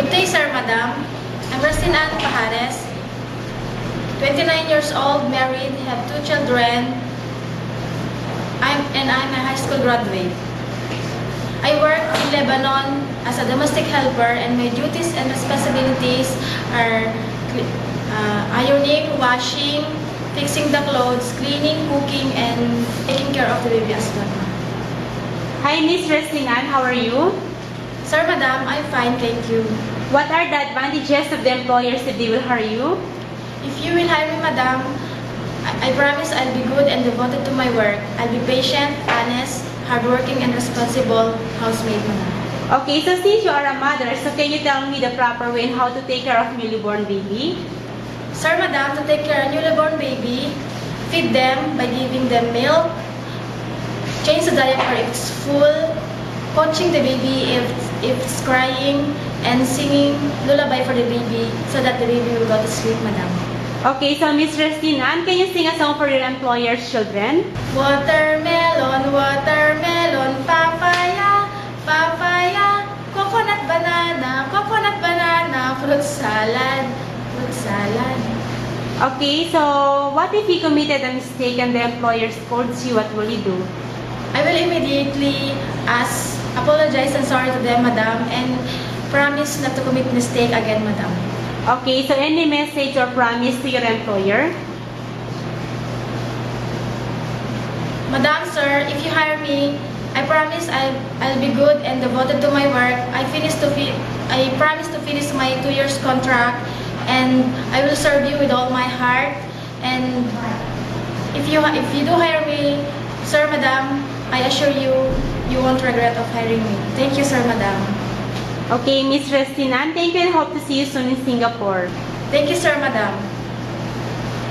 Good day, sir, madam. I'm Rustin Ann Pajares, 29 years old, married, have 2 children. I'm a high school graduate. I work in Lebanon as a domestic helper, and my duties and responsibilities are ironing, washing, fixing the clothes, cleaning, cooking, and taking care of the baby as well. Hi, Miss Rustin Ann. How are you? Sir, madam, I'm fine, thank you. What are the advantages of the employers if they will hire you? If you will hire me, madam, I promise I'll be good and devoted to my work. I'll be patient, honest, hardworking, and responsible housemaid, madam. Okay, so since you are a mother, so can you tell me the proper way on how to take care of newly born baby? Sir, madam, to take care of newly born baby, feed them by giving them milk, change the diaper if it's full, coaching the baby if it's crying, and singing lullaby for the baby so that the baby will go to sleep, madam. Okay, so Miss Rustin Ann, can you sing a song for your employer's children? Watermelon, watermelon, papaya, papaya, coconut banana, fruit salad, fruit salad. Okay, so what if you committed a mistake and the employer scolds you? What will you do? I will immediately apologize and sorry to them, madam, and promise not to commit mistake again, madam. Okay, so any message or promise to your employer? Madam, sir, if you hire me, I promise I'll be good and devoted to my work. I promise to finish my 2 years contract, and I will serve you with all my heart. And if you do hire me, sir, madam, I assure you, you won't regret of hiring me. Thank you, sir, madam. Okay, Miss Rustin Ann, thank you and hope to see you soon in Singapore. Thank you, sir, madam.